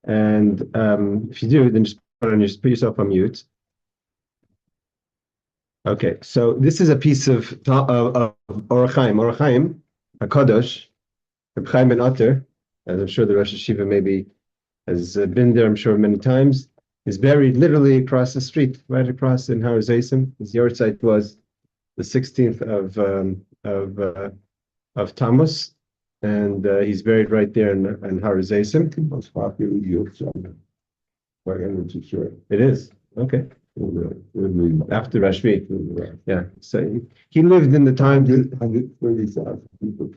And if you do, then just put yourself on mute. Okay, so this is a piece of Or HaChaim HaKadosh, Rabbi Chaim ben Ater, as I'm sure the Rosh Yeshiva maybe has been there, I'm sure, many times, is buried literally across the street, right across in Har Zaysim. His yahrzeit was the 16th of Tammuz, and he's buried right there in Har Zaysim. Most popular youth song. Sure. It is. Okay. After Rashmi. Yeah. So he lived in the time. 130,000 people.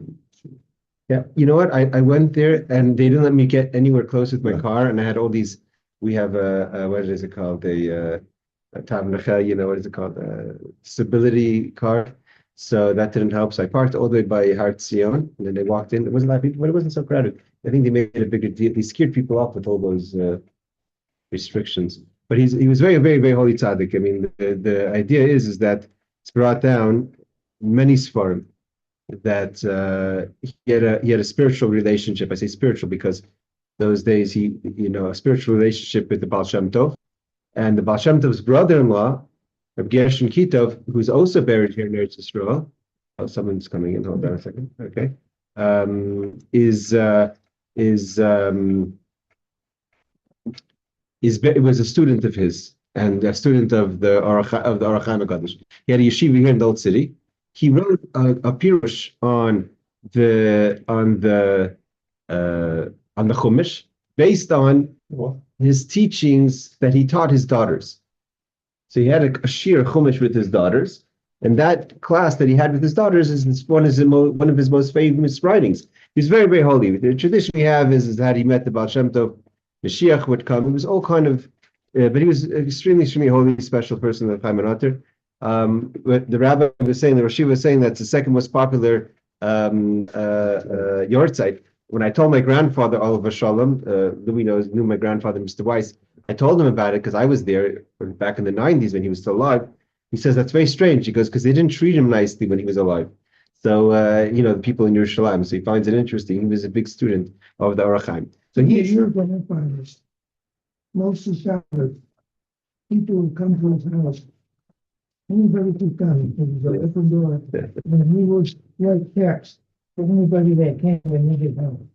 Yeah. You know what? I went there and they didn't let me get anywhere close with my car, and I had all these. We have what is it called? A Tav Nechel, you know, what is it called? A stability car. So that didn't help. So I parked all the way by Har Zion, and then they walked in. There wasn't a lot of people, but it wasn't so crowded. I think they made a bigger deal. They scared people off with all those restrictions. But he was very, very, very holy tzaddik. I mean, the idea is that it's brought down many svarim that he had a spiritual relationship. I say spiritual because those days a spiritual relationship with the Baal Shem Tov, and the Baal Shem Tov's brother-in-law, Rabbi Gershon Kitov, who's also buried here in Eretz Yisrael. Oh, someone's coming in. Hold on a second. Okay, was a student of his and a student of the Or HaChaim HaKadosh. He had a yeshiva here in the Old City. He wrote a pirush on the Chumash based on his teachings that he taught his daughters. So he had a shir Chumash with his daughters, and that class that he had with his daughters is one of his most famous writings. He's very, very holy. The tradition we have is that he met the Baal Shem Tov. Mashiach would come. It was all kind of, but he was an extremely, extremely holy, special person, the Chaim ben Ater. But the rabbi was saying, the Rosh Yeshiva was saying that's the second most popular yahrzeit. When I told my grandfather, Oliver Shalom, Louis knew my grandfather, Mr. Weiss, I told him about it because I was there back in the 90s when he was still alive. He says, that's very strange. He goes, because they didn't treat him nicely when he was alive. So, the people in Yerushalayim. So he finds it interesting. He was a big student of the Or HaChaim. So most of the people would come to his house. Anybody could come. There was an open door. And he would write checks for anybody that came and needed help.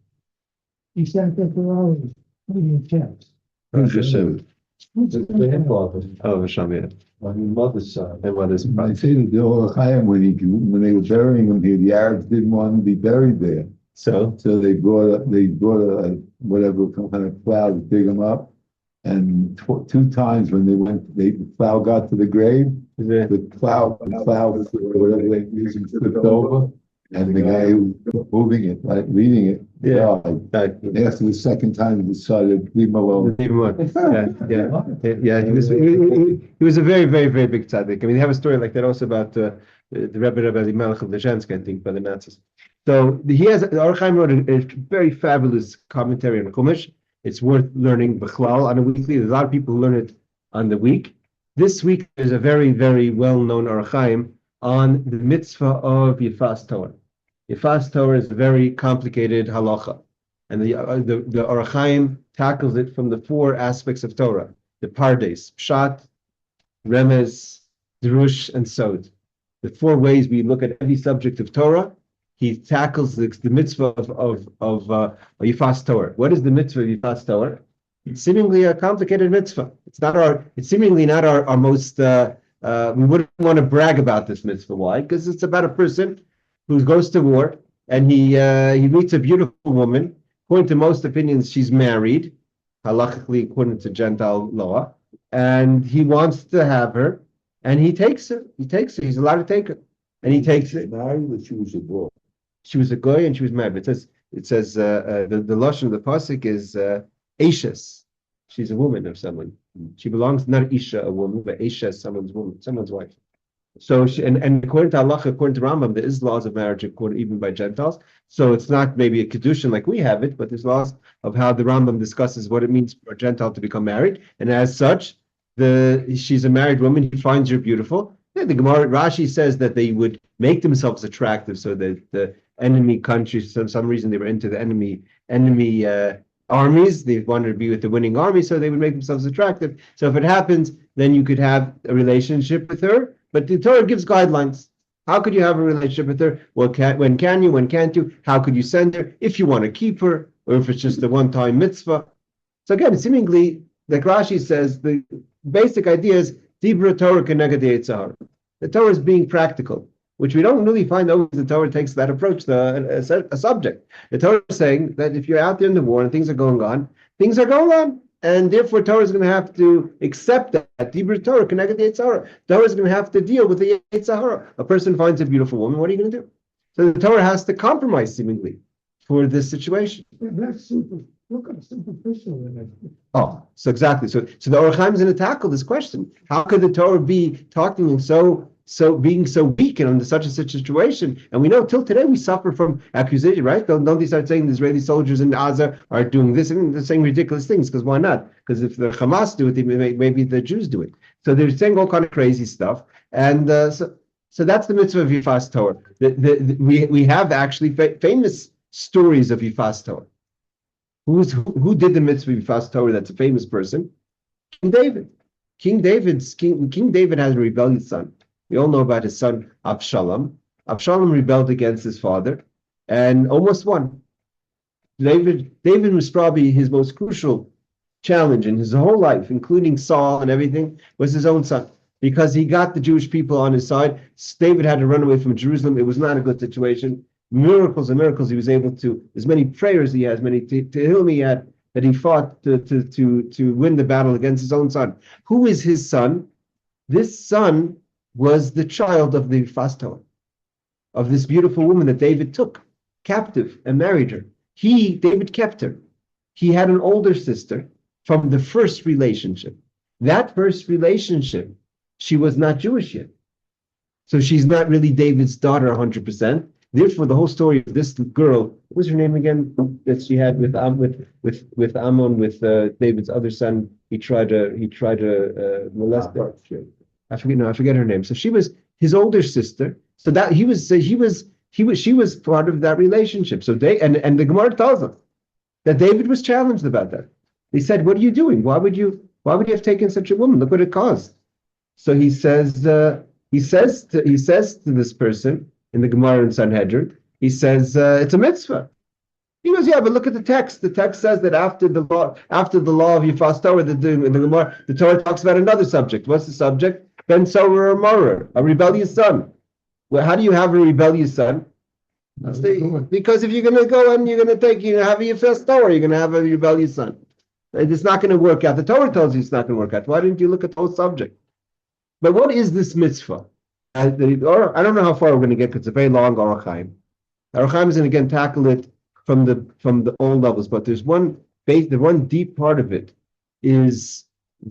He sat there for hours reading checks. The headquarters. Oh, Hashem, yeah. On your mother's side. My mother's I side. say that the Or HaChaim, when they were burying him here, the Arabs didn't want him to be buried there. So they brought a whatever kind of plow to dig him up, and two times when the plow got to the grave, the plow or whatever they using flipped over, and the guy who was moving it, leading it, died. After the second time, he decided to leave him alone. Yeah. He was a very, very, very big tzaddik. I mean, they have a story like that also about the Rabbi Melech of Lezhensk, I think, by the Nazis. So the Or HaChaim wrote a very fabulous commentary on Chumash. It's worth learning Bechlal on a weekly. There's a lot of people who learn it on the week. This week there's a very, very well-known Or HaChaim on the mitzvah of Yefat To'ar. Yefat To'ar is a very complicated halacha, and the Or HaChaim tackles it from the four aspects of Torah: the Pardes, Peshat, Remez, Drush, and Sod. The four ways we look at every subject of Torah. He tackles the mitzvah of Yefat To'ar. What is the mitzvah of Yefat To'ar? It's seemingly a complicated mitzvah. It's seemingly not our most. We wouldn't want to brag about this mitzvah. Why? Because it's about a person who goes to war and he meets a beautiful woman. According to most opinions, she's married, halachically according to Gentile law, and he wants to have her, and he takes her. He's allowed to take her, and he takes her. Married, but she was a boy. She was a goy and she was married. It says the lashon of the pasuk is Ashes. She's a woman of someone. She belongs not Isha, a woman, but Asha is someone's woman, someone's wife. So and according to Allah, according to Rambam, there is laws of marriage even by Gentiles. So it's not maybe a kedushin like we have it, but there's laws of how the Rambam discusses what it means for a Gentile to become married, and as such, she's a married woman. He finds her beautiful. Yeah, the Gemara Rashi says that they would make themselves attractive so that the enemy countries, for some reason, they were into the enemy armies. They wanted to be with the winning army, so they would make themselves attractive. So if it happens, then you could have a relationship with her. But the Torah gives guidelines. How could you have a relationship with her? When can you? When can't you? How could you send her? If you want to keep her, or if it's just a one-time mitzvah. So again, seemingly, like Rashi says, the basic idea is Dibra Torah keneged Yetzer Hara. The Torah is being practical, which we don't really find always the Torah takes that approach to a subject. The Torah is saying that if you're out there in the war and things are going on, and therefore Torah is going to have to accept that Dibra Torah keneged Yetzer Hara. Torah is going to have to deal with the Yetzer Hara. A person finds a beautiful woman, what are you going to do? So the Torah has to compromise seemingly for this situation. That's super. Look at superficial in it. Oh, so exactly. So the Or HaChaim is going to tackle this question. How could the Torah be talking being so weak and under such a situation? And we know till today we suffer from accusation, right? Don't they start saying the Israeli soldiers in Gaza are doing this and they're saying ridiculous things? Because why not? Because if the Hamas do it, maybe the Jews do it. So they're saying all kind of crazy stuff. And so that's the mitzvah of Yefat To'ar. We have actually famous stories of Yefat To'ar. Who did the mitzvah Yefat To'ar? That's a famous person. King David. King David has a rebellious son. We all know about his son Absalom. Absalom rebelled against his father and almost won. David was probably his most crucial challenge in his whole life, including Saul and everything, was his own son. Because he got the Jewish people on his side. David had to run away from Jerusalem. It was not a good situation. Miracles and miracles he was able to, as many prayers he had, as many tehillim he had, that he fought to win the battle against his own son. Who is his son? This son was the child of the Yefat To'ar, of this beautiful woman that David took captive and married her. David kept her. He had an older sister from the first relationship. That first relationship, she was not Jewish yet. So she's not really David's daughter 100%. Therefore, the whole story of this girl, what was her name again? That she had with Ammon, with David's other son. He tried to molest her. I forget her name. So she was his older sister. So that she was part of that relationship. So and the Gemara tells us that David was challenged about that. They said, "What are you doing? Why would you have taken such a woman? Look what it caused." So he says to this person in the Gemara in Sanhedrin, he says it's a mitzvah. He goes, yeah, but look at the text. The text says that after the law of Yefat To'ar, the Gemara, the Torah talks about another subject. What's the subject? Ben Sorer or Morer, a rebellious son. Well, how do you have a rebellious son? Because if you're going to go and you're going to have a Yefat To'ar, you're going to have a rebellious son. It's not going to work out. The Torah tells you it's not going to work out. Why didn't you look at the whole subject? But what is this mitzvah? I don't know how far we're going to get because it's a very long Or HaChaim. Or HaChaim is going to again tackle it from the old levels, but there's the one deep part of it is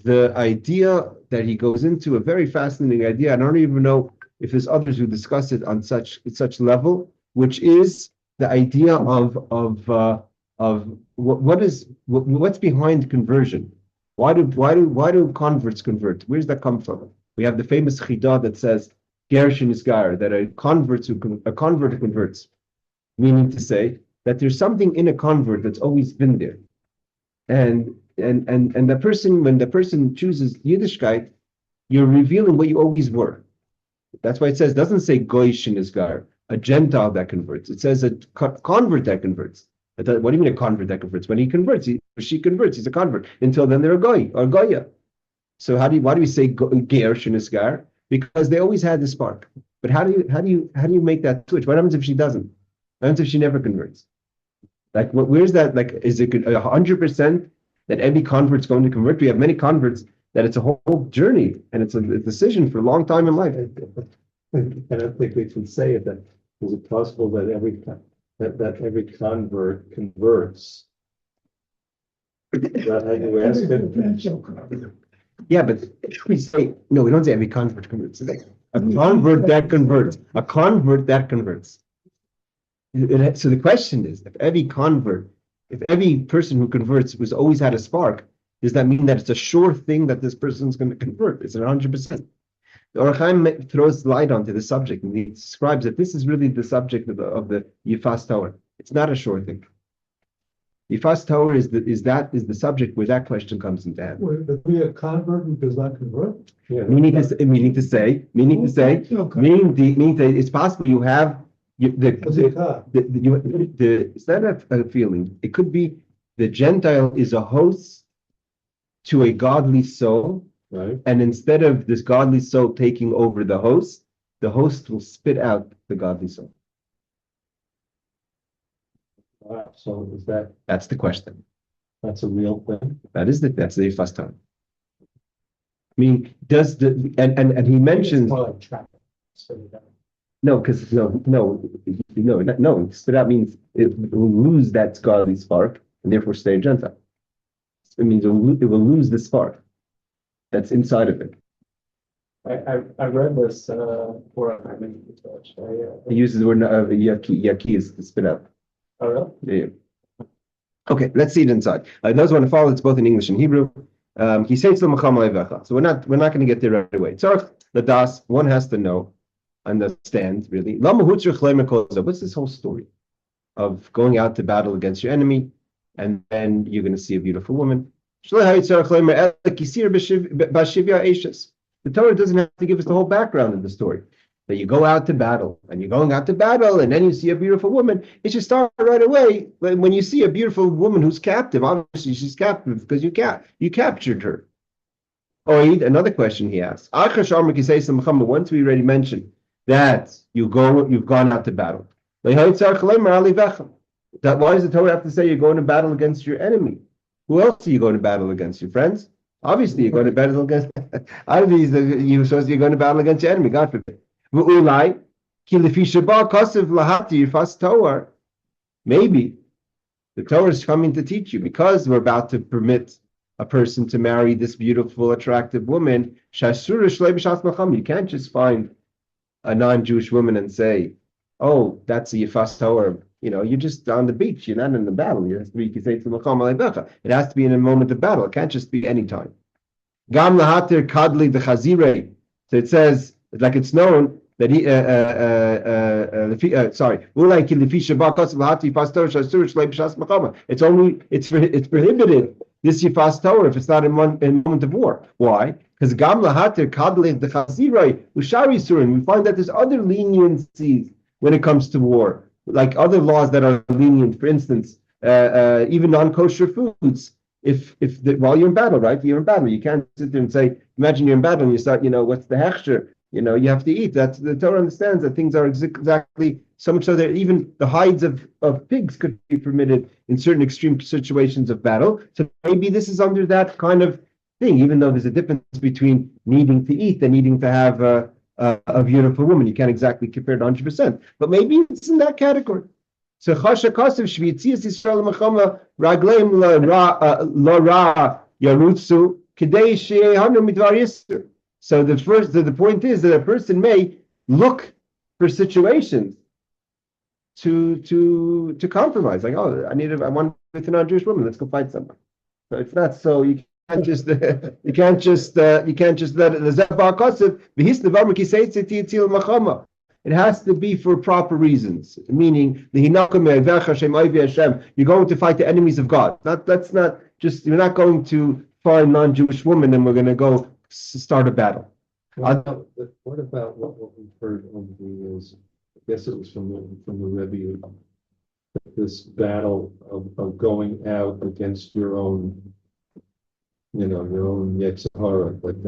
the idea that he goes into, a very fascinating idea. I don't even know if there's others who discuss it on such level, which is the idea of what's behind conversion. Why do converts convert? Where does that come from? We have the famous chidah that says Gershon is Gar, that a convert who converts, meaning to say that there's something in a convert that's always been there, and the person, when the person chooses Yiddishkeit, you're revealing what you always were. That's why it says, doesn't say Goyshin is Gar, a Gentile that converts. It says a convert that converts. What do you mean a convert that converts? When he converts, she converts. He's a convert. Until then, they're a goy or goya. So why do we say Gershon is Gar? Because they always had the spark. But how do you make that switch? What happens if she doesn't? What happens if she never converts? Like, where's that? Like, is it 100% that every convert's going to convert? We have many converts that it's a whole journey and it's a decision for a long time in life. I don't think we can say it. That is it possible that every convert converts? Is that how you ask it? Yeah, but we say no. We don't say every convert converts. A convert that converts. A convert that converts. So the question is, if every person who converts was always had a spark, does that mean that it's a sure thing that this person's going to convert? Is it 100%? The Or HaChaim throws light onto the subject, and he describes that this is really the subject of the Yefat To'ar. It's not a sure thing. Yefat To'ar is the subject where that question comes into hand. Would it be a convert who does not convert? Yeah. Meaning to say, it's possible you have it's not a feeling. It could be the Gentile is a host to a godly soul, Right. and instead of this godly soul taking over the host will spit out the godly soul. Wow. So That's the question. that's a real thing? That's the Yefat To'ar. I mean, does and he mentions no, because no. Spit out means it will lose that godly spark and therefore stay a Gentile. It means it will lose the spark that's inside of it. I read this for He uses the word yaki is to spit out. Oh, really? Yeah. Okay, let's see it inside. Those who want to follow, it's both in English and Hebrew. He says, so we're not going to get there right away. One has to know, understand really. What's this whole story of going out to battle against your enemy, and then you're going to see a beautiful woman? The Torah doesn't have to give us the whole background of the story. That you go out to battle, and you're going out to battle, and then you see a beautiful woman. It should start right away when you see a beautiful woman who's captive. Obviously, she's captive because you captured her. Another question he asks. Once we already mentioned that you've gone out to battle. Why does the Torah have to say you're going to battle against your enemy? Who else are you going to battle against? Your friends? Obviously, you're going to battle against. Obviously, you're going to battle against your enemy. God forbid. Maybe the Torah is coming to teach you because we're about to permit a person to marry this beautiful, attractive woman. You can't just find a non-Jewish woman and say, "Oh, that's a Yefat To'ar." You're just on the beach. You're not in the battle. It has to be in a moment of battle. It can't just be any time. So it says, like it's known that it's prohibited this Yefat To'ar if it's not in moment of war. Why? Because we find that there's other leniencies when it comes to war, like other laws that are lenient. For instance, even non-kosher foods. While you're in battle, right? You're in battle. You can't sit there and say, imagine you're in battle and you start, what's the hechsher? You have to eat. That's the Torah understands that things are exactly so much so that even the hides of pigs could be permitted in certain extreme situations of battle. So maybe this is under that kind of thing, even though there's a difference between needing to eat and needing to have a beautiful woman. You can't exactly compare it 100%, but maybe it's in that category. So Chasha Kasev Shvitzias Yisrael Mechama Ragleim La Ra Yarutsu Kedei Shehanu Midvar Yisr. So the point is that a person may look for situations to compromise. Like, I want with a non-Jewish woman. Let's go fight someone. So it's not so you can't just let it. The Zebah Kasev V'Hisnevar Mekisei Tziti Machama. It has to be for proper reasons, meaning you're going to fight the enemies of God. That's not just, you're not going to find a non-Jewish woman and we're going to go start a battle. What about what we've heard over the years? I guess it was from the Rabbi, this battle of going out against your own Yetzirah, like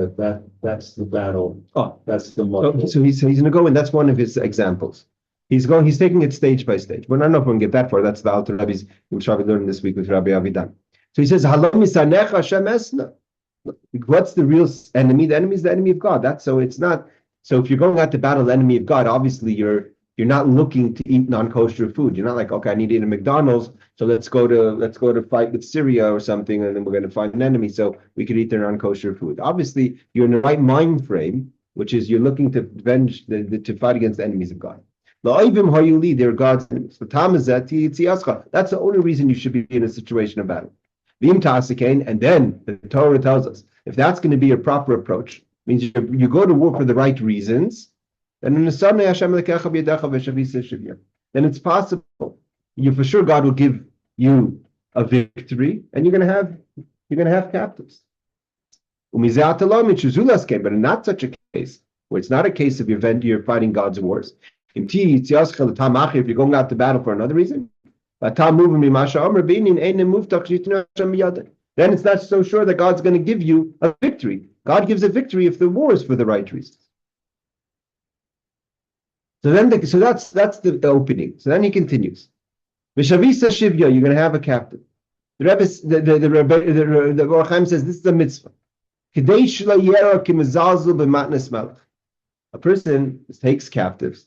that's the battle. That's the muscle. So he's going to go, and that's one of his examples. He's taking it stage by stage. But I don't know if we can get that far. That's the Alter Rebbe's, which I'll be learning this week with Rabbi Avidan. So he says, what's the real enemy? The enemy is the enemy of God. It's not. So if you're going out to battle the enemy of God, obviously you're not looking to eat non-kosher food. You're not like, okay, I need to eat a McDonald's, so let's go to fight with Syria or something, and then we're going to find an enemy so we could eat their non-kosher food. Obviously, you're in the right mind frame, which is you're looking to avenge to fight against the enemies of God. They're God's enemies. That's the only reason you should be in a situation of battle. And then the Torah tells us if that's going to be a proper approach, means you go to war for the right reasons. Then it's possible. For sure God will give you a victory, and you're gonna have captives. But in not such a case, where it's not a case of you're fighting God's wars. If you're going out to battle for another reason, then it's not so sure that God's going to give you a victory. God gives a victory if the war is for the right reasons. So that's the opening. So then he continues. V'shavisa shivya, you're going to have a captive. The Rebbe, the Or HaChaim says this is a mitzvah. A person takes captives,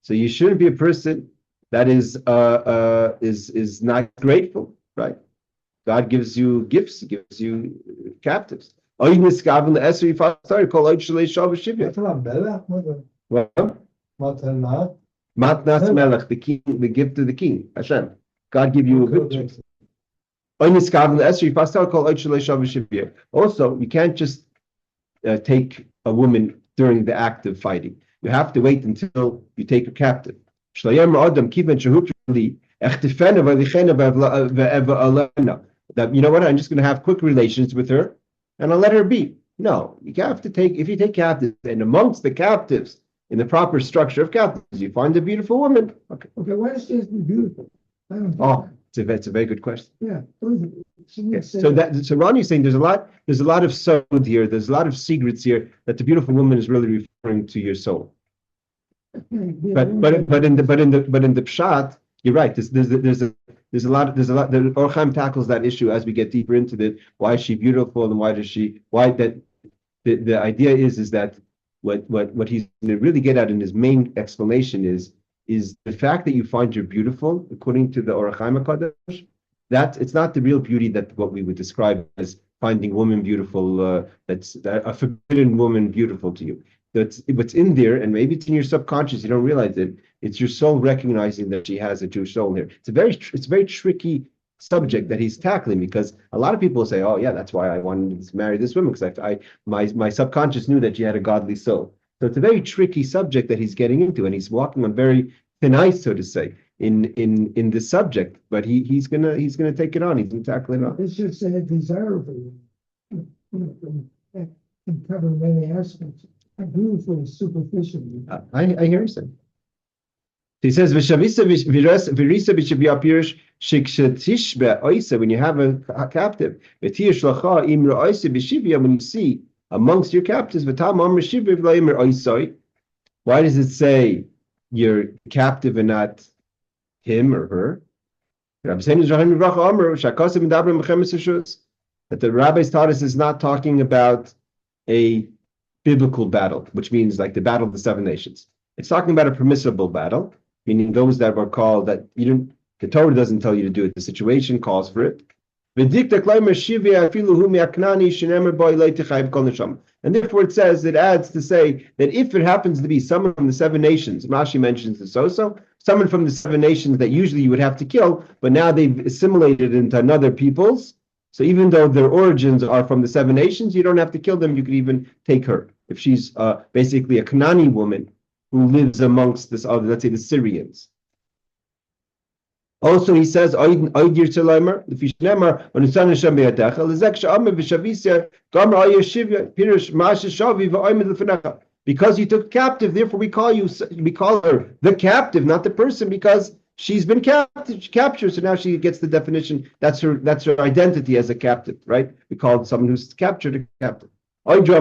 so you shouldn't be a person that is not grateful, right? God gives you gifts, He gives you captives. Well, What's Melech? Matnas Melech, the king, the gift of the king, Hashem. God give you a victory. Also, you can't just take a woman during the act of fighting. You have to wait until you take her captive. That, you know what, I'm just going to have quick relations with her and I'll let her be. No, you have to if you take captives, and amongst the captives, in the proper structure of captives, you find a beautiful woman. Okay, why does she have to be beautiful? I don't know. It's a very good question. Yeah. So Ronnie's saying there's a lot of sod here. There's a lot of secrets here that the beautiful woman is really referring to your soul. But in the Peshat, you're right. There's a lot. The Or HaChaim tackles that issue as we get deeper into it. Why is she beautiful, and the idea is that what he's going to really get at in his main explanation is the fact that you find her beautiful, according to the Or HaChaim HaKadosh, that it's not the real beauty that what we would describe as finding woman beautiful, that's a forbidden woman beautiful to you. That's what's in there, and maybe it's in your subconscious, you don't realize it. It's your soul recognizing that she has a Jewish soul here. It's a very tricky subject that he's tackling, because a lot of people say, "Oh, yeah, that's why I wanted to marry this woman, because my subconscious knew that she had a godly soul." So it's a very tricky subject that he's getting into, and he's walking on very thin ice, so to say, in this subject. But he's gonna take it on. He's gonna tackle it on. It's just desirable. Can cover many aspects. Beautiful, superficial. I hear you saying. He says, when you have a captive, when you see amongst your captives, why does it say you're captive and not him or her? That the rabbis taught us is not talking about a biblical battle, which means like the battle of the 7 nations. It's talking about a permissible battle, meaning those that were called that the Torah doesn't tell you to do it, the situation calls for it. And therefore it adds to say that if it happens to be someone from the 7 nations, Rashi mentions this also, someone from the 7 nations that usually you would have to kill, but now they've assimilated into another peoples. So even though their origins are from the 7 nations, you don't have to kill them. You could even take her. If she's basically a Canaanite woman who lives amongst this other, let's say the Syrians. Also, he says, because you took captive, therefore we call her the captive, not the person, because she's been captured, so now she gets the definition. That's her identity as a captive, right? We call someone who's captured a captive. Now the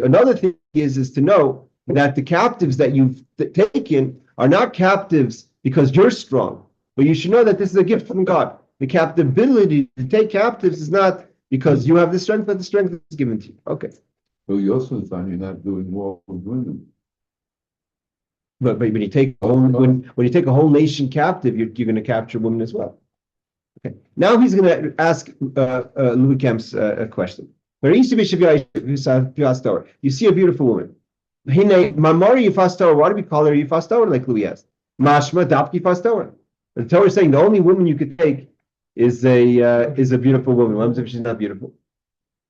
another thing is to know that the captives that you've taken are not captives because you're strong, but you should know that this is a gift from God. The captivity to take captives is not because you have the strength, but the strength is given to you. Okay. So you also find you're not doing war with women. But when you take a whole nation captive, you're going to capture women as well. Okay. Now he's going to ask Louis Kemp's a question. You see a beautiful woman. Why do we call her Yefat To'ar, like Louis asked? Mashma Dapki Yefat To'ar. The Torah is saying the only woman you could take is a beautiful woman. What happens if she's not beautiful?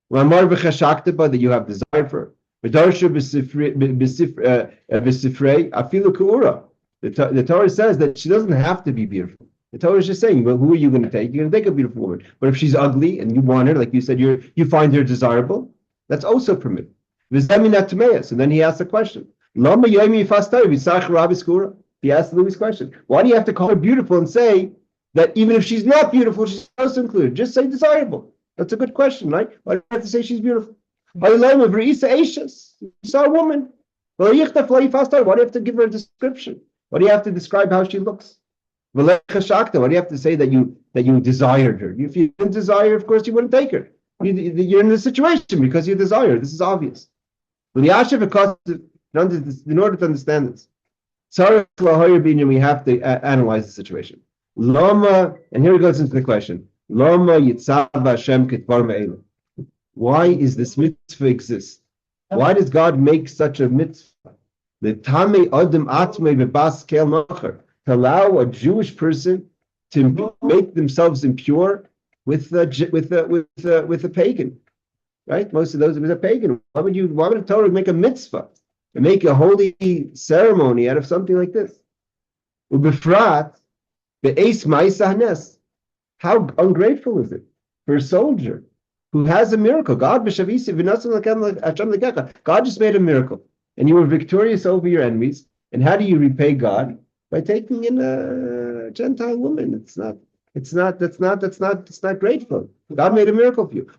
That you have desire for her. The Torah says that she doesn't have to be beautiful. The Torah is just saying, well, who are you going to take? You're going to take a beautiful woman. But if she's ugly and you want her, like you said, you find her desirable, that's also permitted. So then he asks a question. He asked Louis' question. Why do you have to call her beautiful and say that even if she's not beautiful, she's also included? Just say desirable. That's a good question, right? Why do you have to say she's beautiful? You saw a woman. Why do you have to give her a description? Why do you have to describe how she looks? Why do you have to say that you desired her? If you didn't desire her, of course you wouldn't take her. You're in this situation because you desire her. This is obvious. In order to understand this, we have to analyze the situation. And here it goes into the question. Why is this mitzvah exist? Why does God make such a mitzvah? To allow a Jewish person to make themselves impure with a pagan, right? Most of those are a pagan. Why would a Torah make a mitzvah and make a holy ceremony out of something like this? Ubefrat be'es ma'isahnes. How ungrateful is it for a soldier who has a miracle? God just made a miracle, and you were victorious over your enemies. And how do you repay God? By taking in a Gentile woman. It's not grateful. God made a miracle for you.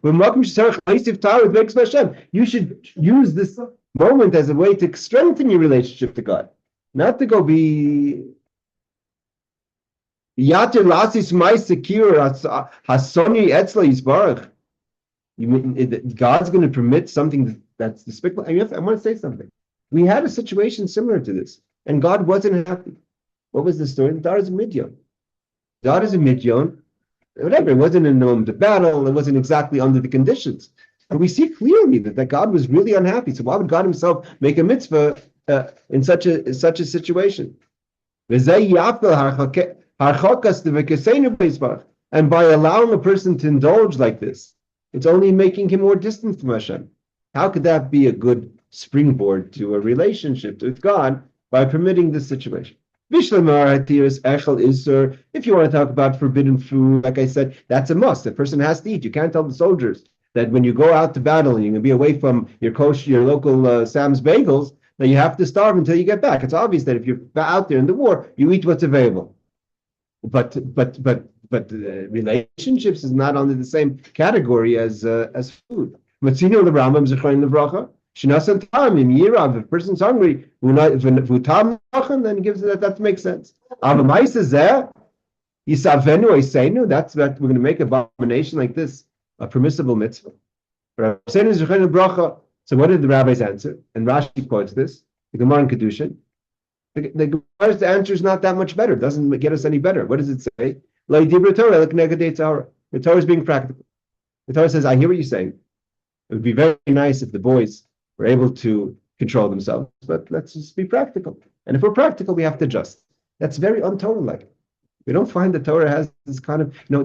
You should use this moment as a way to strengthen your relationship to God, not to go be God's going to permit something that's despicable. I want to say something. We had a situation similar to this, and God wasn't happy. What was the story? The daughters of Midian. Daughters of Midian, whatever, it wasn't in the moment of battle, it wasn't exactly under the conditions. But we see clearly that God was really unhappy. So why would God himself make a mitzvah in such a situation? And by allowing a person to indulge like this, it's only making him more distant from Hashem. How could that be a good springboard to a relationship with God by permitting this situation? If you want to talk about forbidden food, like I said, that's a must. The person has to eat. You can't tell the soldiers that when you go out to battle and you're going to be away from your local Sam's Bagels, that you have to starve until you get back. It's obvious that if you're out there in the war, you eat what's available. But relationships is not under the same category as food. If a person's hungry, then he gives it that makes sense. That's that we're going to make an abomination like this a permissible mitzvah. So what did the rabbis answer? And Rashi quotes this, the Gemara in Kedushin. The Gemara's answer is not that much better. It doesn't get us any better. What does it say? The Torah is being practical. The Torah says, I hear what you're saying. It would be very nice if the boys were able to control themselves, but let's just be practical. And if we're practical, we have to adjust. That's very un-Torah-like. We don't find the Torah has this kind of, I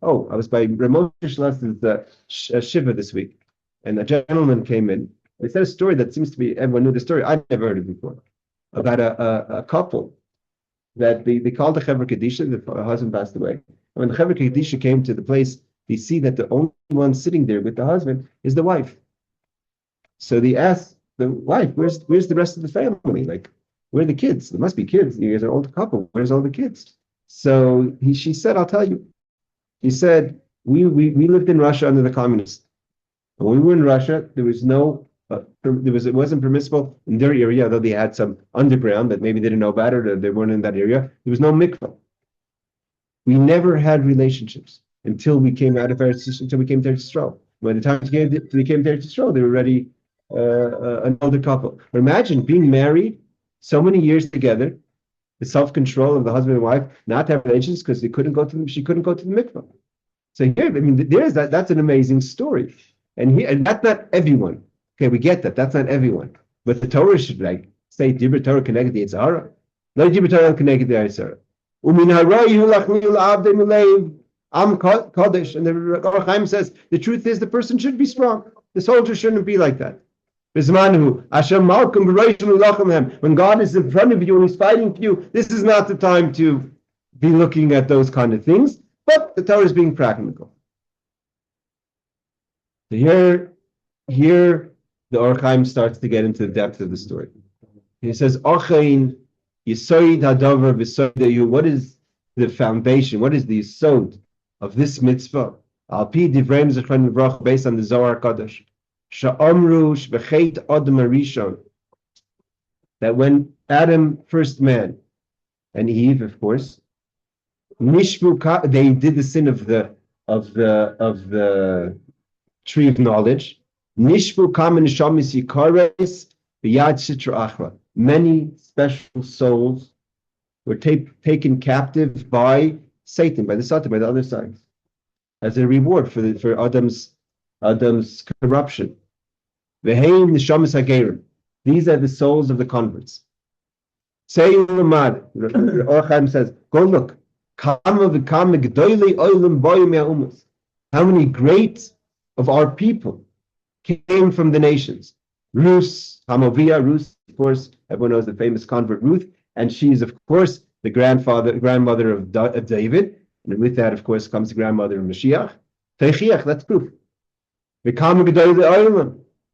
was by Remez Shiva this week, and a gentleman came in. They said a story that seems to be, everyone knew the story. I'd never heard it before, about a couple that they called the Chevra Kedisha. The husband passed away. And when the Chevra Kedisha came to the place, they see that the only one sitting there with the husband is the wife. So they asked the wife, where's the rest of the family? Like, where are the kids? There must be kids. You guys are an old couple. Where's all the kids? So she said, I'll tell you. He said, we lived in Russia under the communists. When we were in Russia, there was it wasn't permissible in their area, although they had some underground that maybe they didn't know about it or they weren't in that area. There was no mikvah. We never had relationships until we came to Eretz Yisrael. By the time we came to Eretz Yisrael, they were already an older couple. But imagine being married so many years together, the self-control of the husband and wife, not to have relations because she couldn't go to the mikvah. So here, there's that's an amazing story. And that's not everyone. Okay, we get that. That's not everyone. But the Torah should say, Dibur Torah connected the Yitzhara. No Dibur Torah connected the Yitzhara. Am Kodesh. And the Or HaChaim says the truth is the person should be strong. The soldier shouldn't be like that. When God is in front of you and He's fighting for you, this is not the time to be looking at those kind of things. But the Torah is being practical. So here the Or HaChaim starts to get into the depth of the story. He says, Ochein Yisoid Hadavar V'Soidayu. What is the foundation? What is the yisod of this mitzvah? Al pi divrei Zechron Livrach, based on the Zohar Kadosh. Sha'amru shbechet Adam Arishon. That when Adam, first man, and Eve, of course, Nishbu, they did the sin of the tree of knowledge. Nishbu kamen nishamis yikares b'yad sitra achra. Many special souls were taken captive by Satan, by the Satan, by the other side, as a reward for Adam's corruption. V'heim nishamis hagerim. These are the souls of the converts. Say Lamad, Or HaChaim says, go look. How many great of our people came from the nations? Ruth, Ruth, of course, everyone knows the famous convert Ruth, and she is, of course, the grandmother of David, and with that, of course, comes the grandmother of Mashiach. That's proof.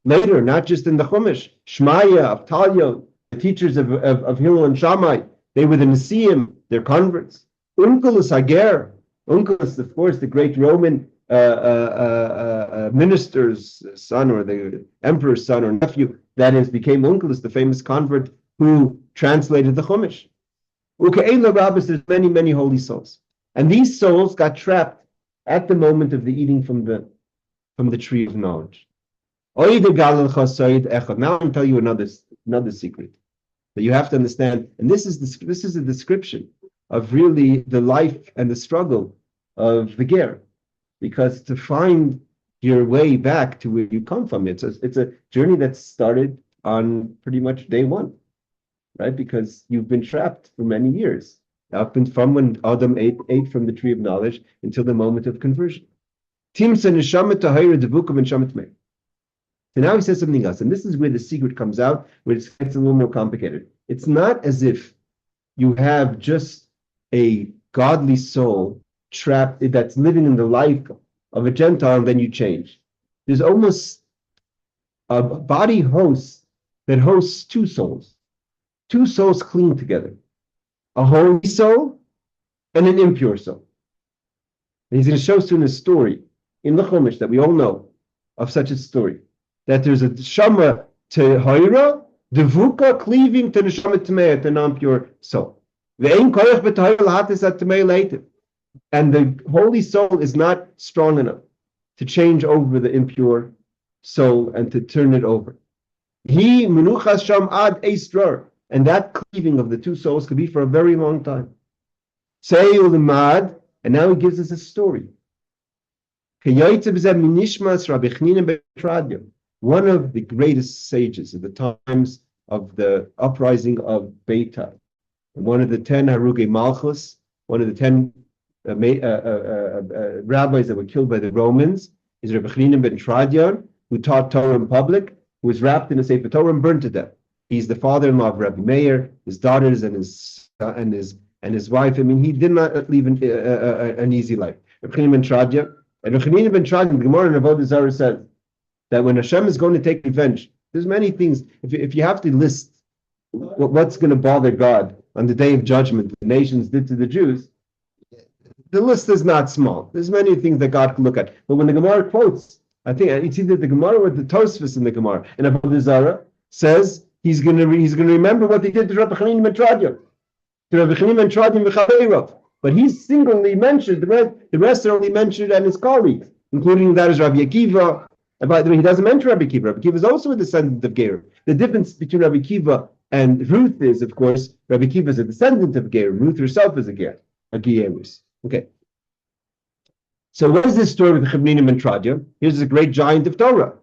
Later, not just in the Chumash, Shmaya, Avtalya, the teachers of Hillel and Shammai, they were the Nisim, they're converts. Unkelus Hager, Unkelus, of course, the great Roman minister's son, or the emperor's son or nephew, that is, became Unkelus, the famous convert who translated the Chumash. Uke'ela Rabbis, there's many, many holy souls. And these souls got trapped at the moment of the eating from the tree of knowledge. Now I'll tell you another secret that you have to understand, and this is a description of really the life and the struggle of the ger, because to find your way back to where you come from, it's a journey that started on pretty much day one, right? Because you've been trapped for many years, up and from when Adam ate from the tree of knowledge until the moment of conversion. So now he says something else, and this is where the secret comes out, where it gets a little more complicated. It's not as if you have just a godly soul trapped that's living in the life of a Gentile, and then you change. There's almost a body host that hosts two souls clean together, a holy soul and an impure soul. And he's going to show soon a story in the Chumash that we all know of such a story, that there's a Shama Tehira, Devuka, cleaving to the Shama Tameh, the non-pure soul. And the holy soul is not strong enough to change over the impure soul and to turn it over. And that cleaving of the two souls could be for a very long time. And now he gives us a story. One of the greatest sages of the times of the uprising of Beta, one of the 10 Haruge Malchus, one of the 10 rabbis that were killed by the Romans, is Rabbi ben Tradian, who taught Torah in public, who was wrapped in a Sefer Torah and burned to death. He's the father-in-law of Rabbi Meir, his daughters and his wife. I mean, he did not live an easy life. Rabbi ben Tradian, and Rabbi ben Tradian, the Gemara in Avodah Zarah says that when Hashem is going to take revenge, there's many things. If you have to list what's going to bother God on the day of judgment, the nations did to the Jews, the list is not small. There's many things that God can look at. But when the Gemara quotes, I think it's either the Gemara or the Tosfos in the Gemara, and Avodah Zarah says he's going to remember what they did to Rabbi Chanin ben Tradian, but he's singly mentioned. The rest are only mentioned and his colleagues, including that is Rabbi Akivah. And by the way, he doesn't mention Rabbi Akivah. Rabbi Akivah is also a descendant of Ger. The difference between Rabbi Akivah and Ruth is, of course, Rabbi Akivah is a descendant of Ger. Ruth herself is a Gerus. Okay. So what is this story with Chavnina ben Tradian? Here's a great giant of Torah.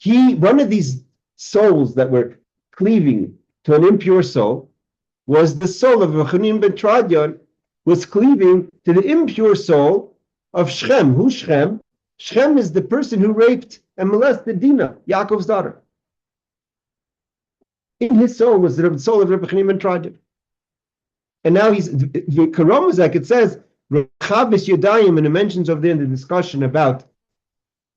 One of these souls that were cleaving to an impure soul was the soul of Rabbi ben Tradion was cleaving to the impure soul of Shechem. Who's Shechem? Shechem is the person who raped and molested Dinah, Yaakov's daughter. In his soul was the soul of Rabbi ben Tradion. And now he's Karamazak, it says, Chavis Yodayim, and it mentions over there in the discussion about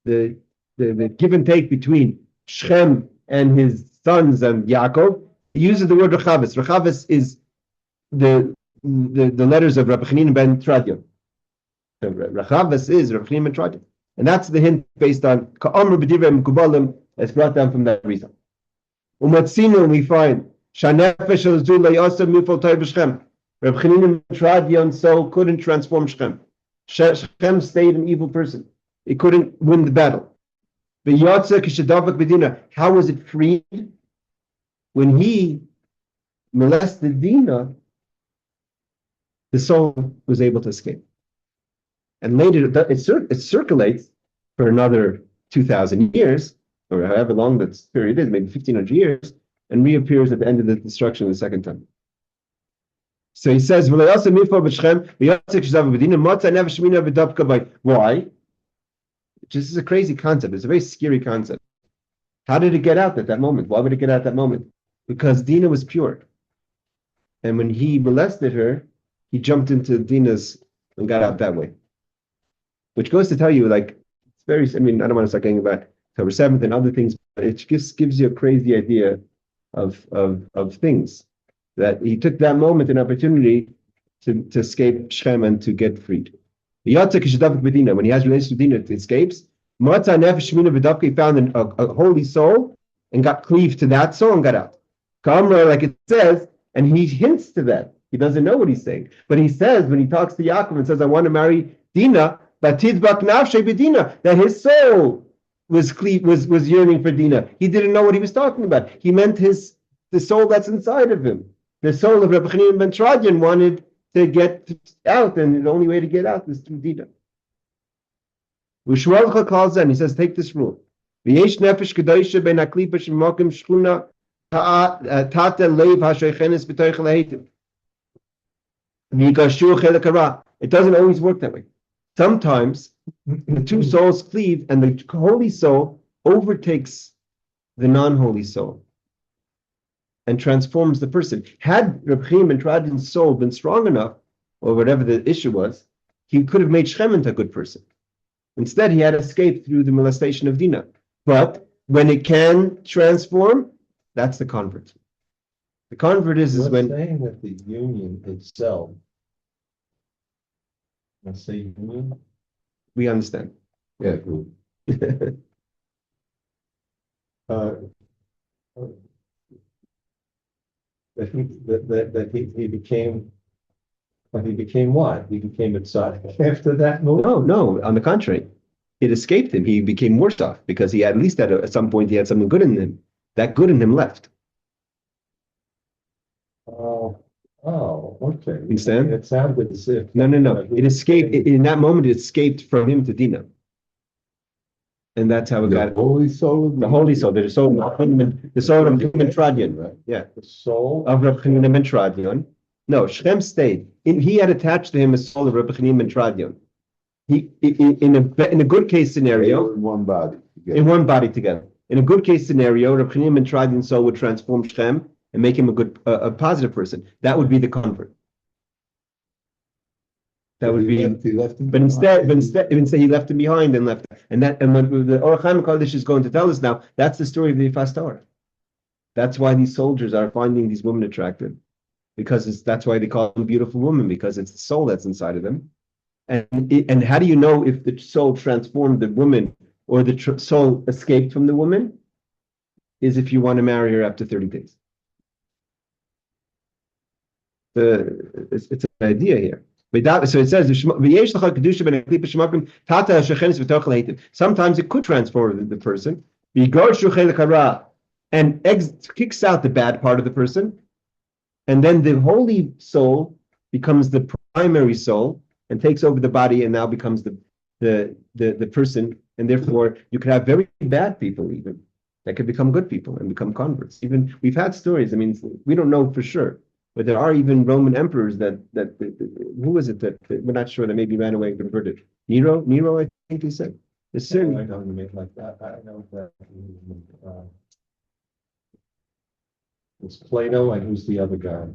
the give and take between Shechem and his sons and Yaakov. He uses the word Rechavis. Rechavis is the letters of Rabbi ben Tradion. So Rechavis is Rabbi ben Tradion. And that's the hint based on Ka'amr b'divrei Mekubalim, as brought down from that reason. Umatzinu, we find Shanefesh al-Zul le'yasam mifol Torah b'Shechem. Rabbi ben Tradion's soul couldn't transform Shechem. Shechem stayed an evil person. It couldn't win the battle. How was it freed? When he molested Dinah, the soul was able to escape. And later, it circulates for another 2,000 years, or however long that period is, maybe 1,500 years, and reappears at the end of the destruction the second time. So he says, why? This is a crazy concept. It's a very scary concept. How did it get out at that moment? Why would it get out at that moment? Because Dinah was pure. And when he molested her, he jumped into Dinah's and got out that way. Which goes to tell you, like, it's very, I mean, I don't want to start getting about October 7th and other things, but it just gives you a crazy idea of things. That he took that moment, an opportunity to escape Shechem and to get freed. When he has relations with Dinah, it escapes. He found a holy soul and got cleaved to that soul and got out. Kamra, like it says, and he hints to that. He doesn't know what he's saying. But he says, when he talks to Yaakov and says, I want to marry Dinah, that his soul was yearning for Dinah. He didn't know what he was talking about. He meant the soul that's inside of him. The soul of Rabbi ben Tradion wanted to get out, and the only way to get out is through Dinah. And he says, take this rule. It doesn't always work that way. Sometimes the two souls cleave, and the holy soul overtakes the non-holy soul and transforms the person. Had Rabbi ben Tradion's soul been strong enough, or whatever the issue was, he could have made Shechem into a good person. Instead, he had escaped through the molestation of Dinah. But when it can transform, that's the convert. The convert is when saying that the union itself. Let's say union. We understand. Yeah, cool. That he became, but he became what? He became exotic after that move? No, on the contrary. It escaped him. He became worse off because he at least at some point he had something good in him. That good in him left. Oh, okay. Understand? It sounded as if. No. It escaped. In that moment, it escaped from him to Dinah. And that's how it got it. Holy soul. The holy soul, the soul of Rabbi ben Tradion, right? Yeah. The soul of Rabbi ben Tradion. No, Shechem stayed. He had attached to him a soul of Rabbi ben Tradion. He in a good case scenario, in one body. In one body together. In a good case scenario, Rabbi ben Tradion's soul would transform Shechem and make him a positive person. That would be the convert. That would be. But instead, he left him behind and left. And what the Or HaChaim HaKadosh is going to tell us now, that's the story of the Yefat To'ar. That's why these soldiers are finding these women attractive, because that's why they call them beautiful women, because it's the soul that's inside of them. And how do you know if the soul transformed the woman or the soul escaped from the woman? Is if you want to marry her after 30 days. It's an idea here. So it says, sometimes it could transform the person and kicks out the bad part of the person, and then the holy soul becomes the primary soul and takes over the body and now becomes the person, and therefore you could have very bad people even that could become good people and become converts. Even we've had stories. I mean, we don't know for sure, but there are even Roman emperors that who was it that we're not sure that maybe ran away and converted? Nero, I think he said. There's certainly. I don't mean like that. I know that it's Plato, and who's the other guy?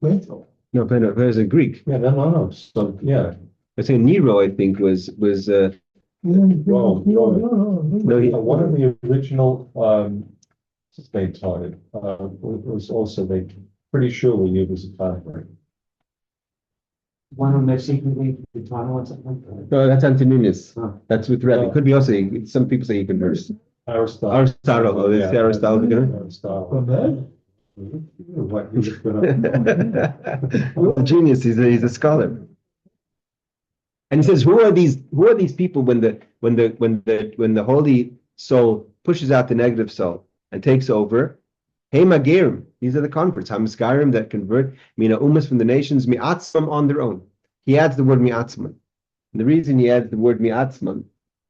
Plato. No, Plato. There's a Greek. Yeah, no. So yeah, I say Nero, I think was Rome. No, One of the original they taught it was also they pretty sure we knew it was a convert. One of them that secretly the tunnel or something. No, that's Antoninus. Huh. That's with Rabbi. Oh. Could be also. Some people say he converts. Aristotle. Oh, they say Aristotle. Aristotle. What you just put up. Genius. He's a scholar. And he says, who are these people when the holy soul pushes out the negative soul and takes over? Hey Magerim, these are the converts. Hamaskarim that convert Mina Umas from the nations, Mi'atzman on their own. He adds the word Mi'atzman. And the reason he adds the word Mi'atzman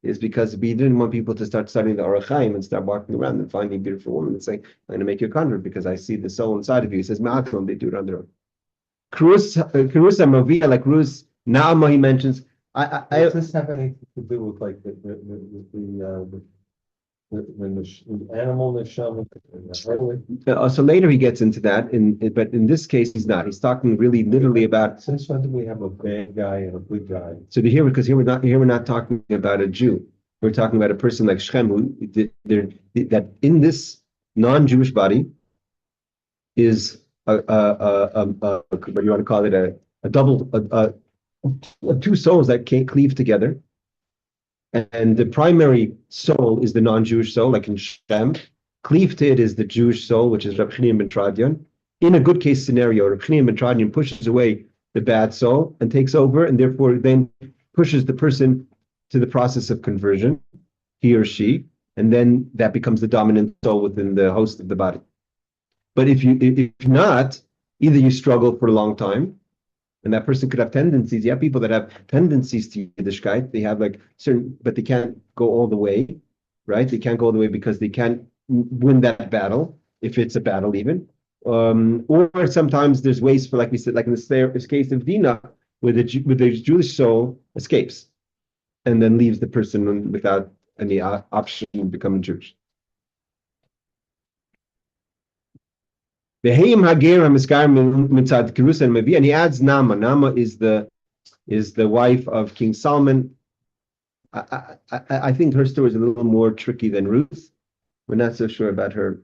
is because he didn't want people to start studying the Or HaChaim and start walking around and finding a beautiful woman and saying, I'm going to make you a convert because I see the soul inside of you. He says Mi'atzman, they do it on their own. Kerusa Mavia, like Rus Naama, he mentions. Does this have anything to do with like the animal neshama? So later he gets into that, but in this case he's not. He's talking really literally about. Since when do we have a bad guy and a good guy? So here we're not talking about a Jew. We're talking about a person like Shem who that in this non-Jewish body is what do you want to call it, a double two souls that can't cleave together. And the primary soul is the non-Jewish soul, like in Shem. Cleave to it is the Jewish soul, which is Reb Chanina ben Tradion. In a good case scenario, Reb Chanina ben Tradion pushes away the bad soul and takes over, and therefore then pushes the person to the process of conversion, he or she, and then that becomes the dominant soul within the host of the body. But if not, either you struggle for a long time, and that person could have tendencies. You have people that have tendencies to Yiddishkeit. They have like certain, but they can't go all the way, right? They can't go all the way because they can't win that battle, if it's a battle even. Or sometimes there's ways for, like we said, like in this case of Dinah, where the Jewish soul escapes and then leaves the person without any option of becoming Jewish. And he adds Nama. Nama is the wife of King Solomon. I think her story is a little more tricky than Ruth. We're not so sure about her,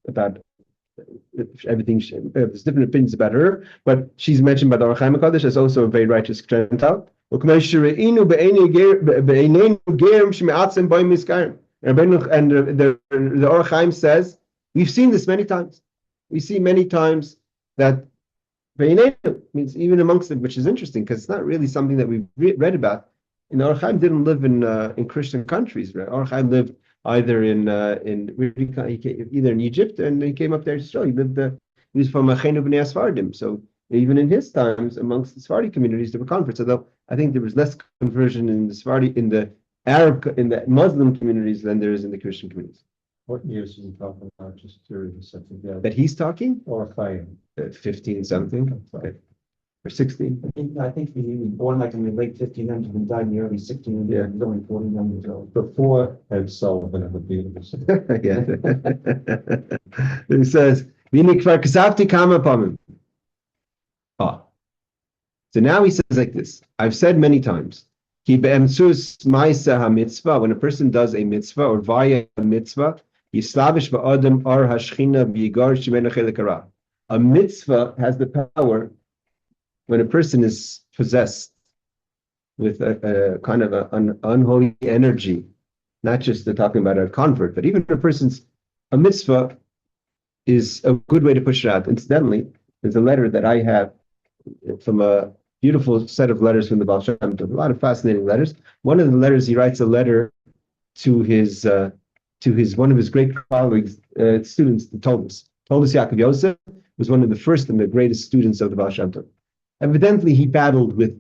about everything. There's different opinions about her, but she's mentioned by the Or HaChaim HaKadosh as also a very righteous Gentile. And the Or HaChaim says, we've seen this many times. We see many times that means even amongst them, which is interesting because it's not really something that we've read about. Or HaChaim didn't live in Christian countries. Right? Or HaChaim lived either in Egypt, and he came up there to Israel. He was from Achenu B'nei Sfardim. So even in his times, amongst the Sephardi communities, there were converts. Although I think there was less conversion in the Muslim communities than there is in the Christian communities. What years are we talking about? Just curious. That he's talking? Or HaChaim. 15 something. Okay. Or 16. I think he was born like in the late 1500s and died in the early 1600s. Yeah. He was only 49 years old. Before Ed Sullivan and the Beatles. Yeah. He says, so now he says like this. I've said many times, when a person does a mitzvah or via a mitzvah, a mitzvah has the power when a person is possessed with a kind of an unholy energy, not just talking about a convert, but even a mitzvah is a good way to push it out. Incidentally, there's a letter that I have from a beautiful set of letters from the Baal Shem Tov, a lot of fascinating letters. One of the letters, he writes a letter to one of his great colleagues, students, the Toldos. Toldos Yaakov Yosef was one of the first and the greatest students of the Baal Shem Tov. Evidently, he battled with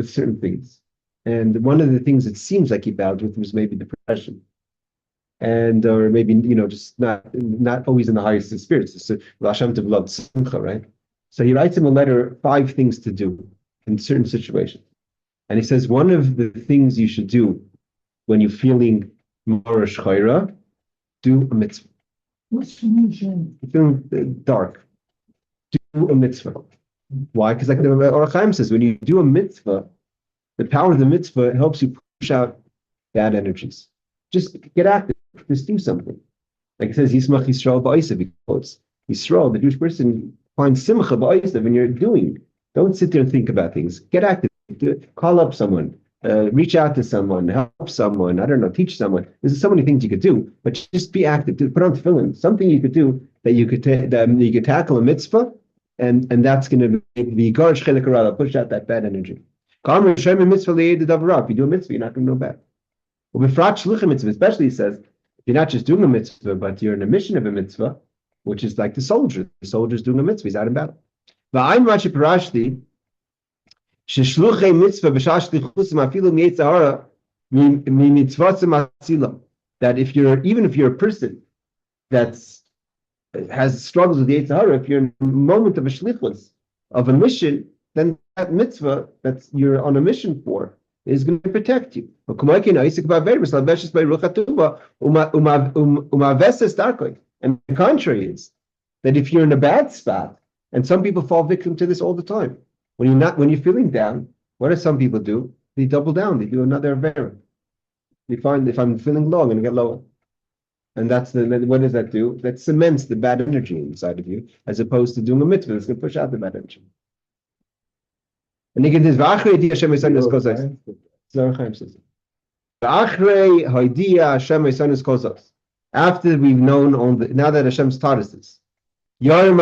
certain things. And one of the things it seems like he battled with was maybe depression. and or maybe just not always in the highest of spirits. So Hashem to love simcha, right? So he writes him a letter, 5 things to do in certain situations, and he says one of the things you should do when you're feeling marash chayra, do a mitzvah. What's the mission? You're feeling dark, do a mitzvah. Why? Because like the Or HaChaim says, when you do a mitzvah, the power of the mitzvah helps you push out bad energies. Just get active. Just do something. Like it says, Yismach Yisrael ba'osav. Because Yisrael, the Jewish person, finds simcha ba'osav when you're doing. Don't sit there and think about things. Get active. Call up someone. Reach out to someone. Help someone. I don't know. Teach someone. There's so many things you could do, but just be active. Put on tefillin. Something you could do that you could tackle a mitzvah, and that's going to be push out that bad energy. If you do a mitzvah, you're not going to know bad. Especially, he says, if you're not just doing a mitzvah, but you're in a mission of a mitzvah, which is like the soldier. The soldier's doing a mitzvah, he's out in battle. That if you're a person that has struggles with the Yetzer Hara, if you're in a moment of a shlichus, of a mission, then that mitzvah that you're on a mission for is going to protect you. And the contrary is that if you're in a bad spot, and some people fall victim to this all the time. When you're feeling down, what do some people do? They double down. They do another avera. They find if I'm feeling low, I'm going to get lower. And what does that do? That cements the bad energy inside of you, as opposed to doing a mitzvah that's going to push out the bad energy. And again, this after we've known now that Hashem's taught us this. Now the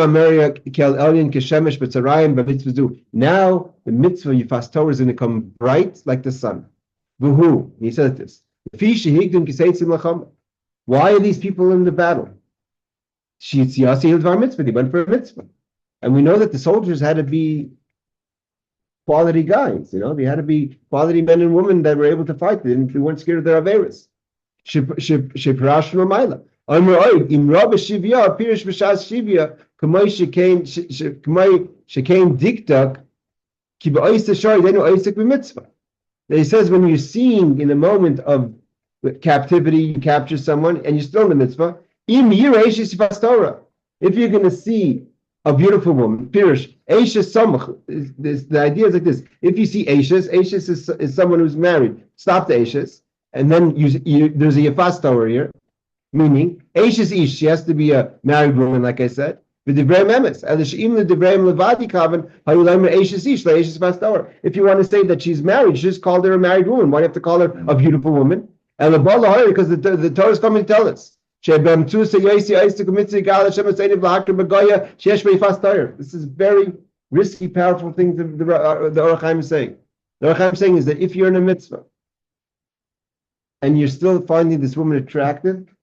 mitzvah Yefat To'ar is going to come bright like the sun. He says this. Why are these people in the battle? They went for a mitzvah. And we know that the soldiers had to be quality guys, they had to be quality men and women that were able to fight. They weren't scared of their averas. Im Rabbi Shivya, Pirish B'Shas Shivya, Kamay Shekaim Diktak, Ki B'Oiseh Shari, Denu Oisek B'Mitzvah. He says when you're seeing in a moment of captivity, you capture someone, and you're still in the mitzvah, Im Yireish Yefat To'ar. If you're going to see a beautiful woman, Pirish, Eishes Samach, the idea is like this. If you see Eishes is someone who's married. Stop the Eishes, and then there's a Yefat To'ar here. Meaning, Eishes Ish, she has to be a married woman, like I said. If you want to say that she's married, just call her a married woman. Why do you have to call her a beautiful woman? Because the Torah is coming to tell us. This is very risky, powerful things that the Or HaChaim is saying. The Or HaChaim is saying is that if you're in a mitzvah and you're still finding this woman attractive,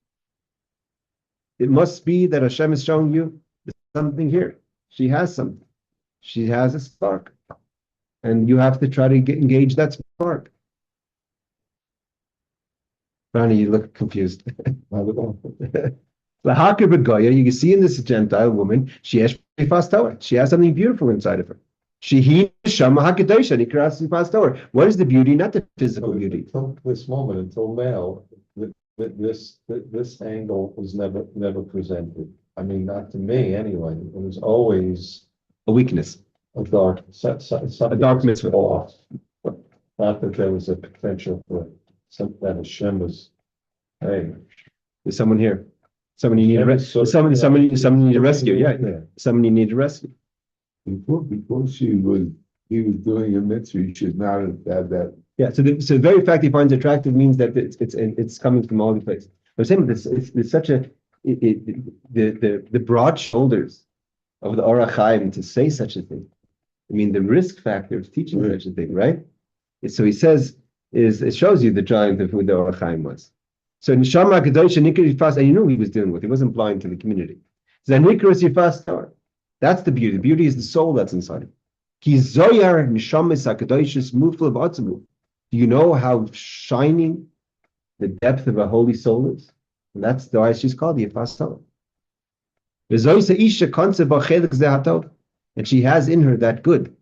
it must be that Hashem is showing you there's something here. She has something. She has a spark. And you have to try to engage that spark. Ronnie, you look confused. You can see in this Gentile woman, she has Yefat To'ar. She has something beautiful inside of her. What is the beauty? Not the physical beauty. Until this moment, until now, this angle was never presented. I mean, not to me anyway. It was always a weakness, a dark mitzvah. Off. Not that there was a potential for that Hashem was. Hey, there's someone here. Someone you need to rescue. Someone you need to rescue. Yeah. Someone you need to rescue. Before he was doing a mitzvah, you should not have had that. Yeah, so the very fact he finds attractive means that it's coming from all the places. I'm saying it's such the broad shoulders of the Or HaChaim to say such a thing. I mean, the risk factor of teaching such a thing, right? So he says it shows you the giant of who the Or HaChaim was. So Neshama HaKadosh and Yefat, and you knew who he was dealing with. He wasn't blind to the community. Zanikras Yefat To'ar. That's the beauty. The beauty is the soul that's inside him. Ki Zoyar Neshamas HaKadosh Mufla B'Atzamu. Do you know how shining the depth of a holy soul is? And that's why she's called Yefat To'ar. And she has in her that good.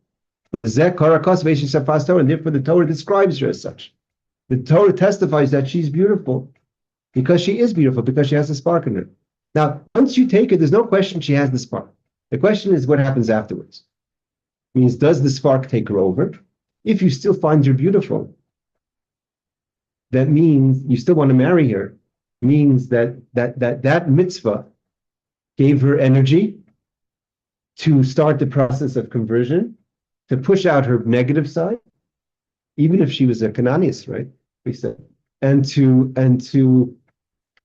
And therefore the Torah describes her as such. The Torah testifies that she's beautiful because she is beautiful, because she has a spark in her. Now, once you take it, there's no question she has the spark. The question is what happens afterwards. It means, does the spark take her over? If you still find her beautiful, that means you still want to marry her. It means that mitzvah gave her energy to start the process of conversion, to push out her negative side, even if she was a Canaanite, right? We said, and to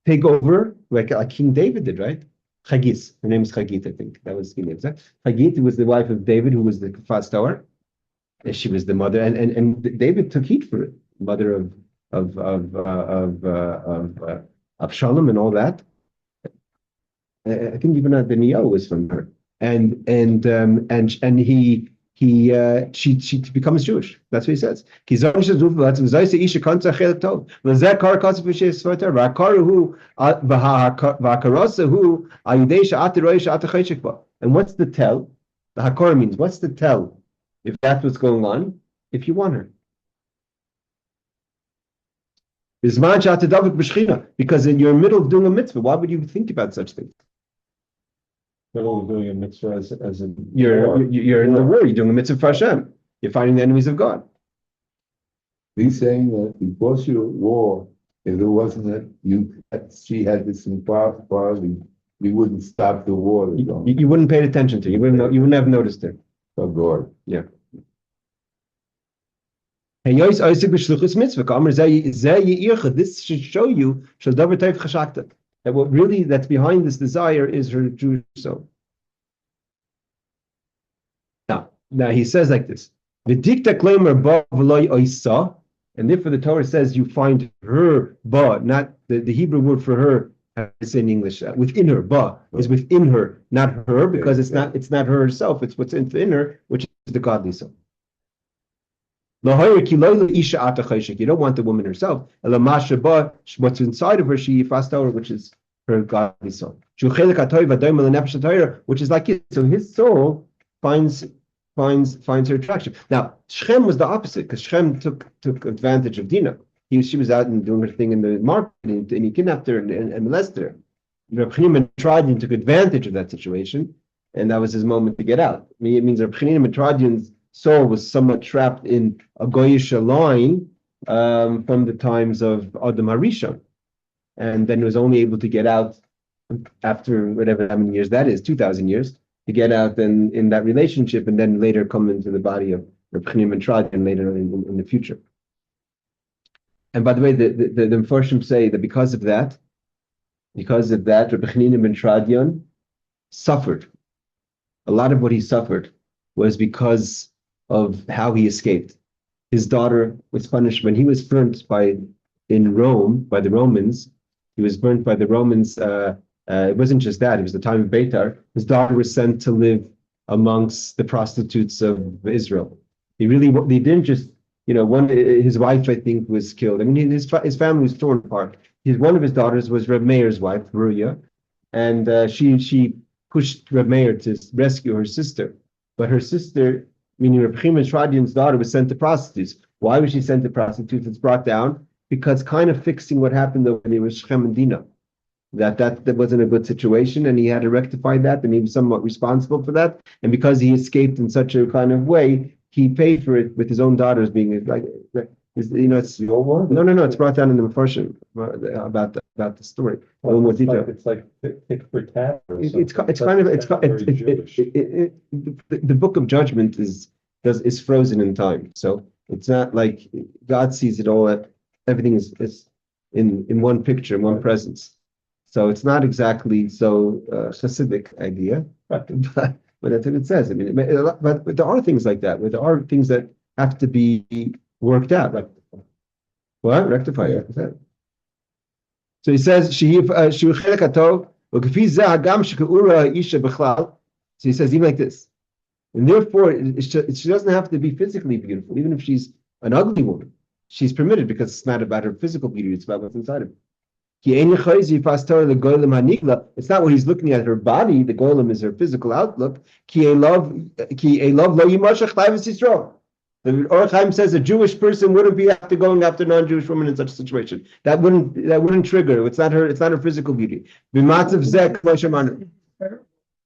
take over like King David did, right? Chagis, her name is Chagit, I think that was his name. Chagit was the wife of David, who was the Yefat To'ar. She was the mother, and David took heat for it, mother of Absalom and all that. I think even the Neo was from her, and she becomes Jewish. That's what he says. And what's the tell? The hakor means, what's the tell? If that's what's going on, if you want her. Because in your middle of doing a mitzvah, why would you think about such things? Middle of doing a mitzvah as in you're in the war, you're doing a mitzvah for Hashem. You're fighting the enemies of God. He's saying that because you're at war, if it wasn't that she had this quality, you wouldn't stop the war. You wouldn't pay attention to it. You wouldn't have noticed it. Oh God. Yeah. This should show you that what really that's behind this desire is her Jewish soul. Now he says like this. And therefore the Torah says you find her ba, not the Hebrew word for her is in English. Within her, ba is within her, not her, because it's not her herself, it's what's within her, which is the godly soul. You don't want the woman herself. What's inside of her, she Yefat To'ar, which is her godly soul. Which is like it. So his soul finds her attraction. Now, Shem was the opposite, because Shem took advantage of Dinah. She was out and doing her thing in the market, and he kidnapped her and molested her. Rabbi Mendy took advantage of that situation, and that was his moment to get out. It means Rabbi Mendy's soul was somewhat trapped in a Goyish line from the times of Adam HaRishon, and then was only able to get out after whatever how many years that is, 2,000 years, to get out in that relationship, and then later come into the body of Rabbi Mendy and later in the future. And by the way, the Mefarshim say that because of that, Rabbi Chanina ben Tradion suffered. A lot of what he suffered was because of how he escaped. His daughter was punished when he was burnt in Rome by the Romans. He was burnt by the Romans. It wasn't just that; it was the time of Beitar. His daughter was sent to live amongst the prostitutes of Israel. He didn't just, his wife, I think, was killed. I mean, his family was torn apart. One of his daughters was Reb Meir's wife, Ruya, and she pushed Reb Meir to rescue her sister. But her sister, meaning Reb Chanina Tradion's daughter, was sent to prostitutes. Why was she sent to prostitutes? It's brought down because kind of fixing what happened when it was Shem and Dinah. That wasn't a good situation, and he had to rectify that, and he was somewhat responsible for that. And because he escaped in such a kind of way, he paid for it with his own daughters being like, it's your word? No, it's brought down in the Mefarshim about the story. It's like tit for tat. The book of judgment is frozen in time, so it's not like God sees it all. Everything is in one picture, in one presence. So it's not exactly so Hasidic idea, but that's what it says. I mean, but there are things like that, where there are things that have to be worked out. What? Rectify it. So he says, so he says, even like this. And therefore, she doesn't have to be physically beautiful, even if she's an ugly woman. She's permitted, because it's not about her physical beauty, it's about what's inside of her. It's not what he's looking at her body. The golem is her physical outlook. The Or HaChaim says a Jewish person wouldn't be after going after non-Jewish women in such a situation. That wouldn't trigger. It's not her physical beauty.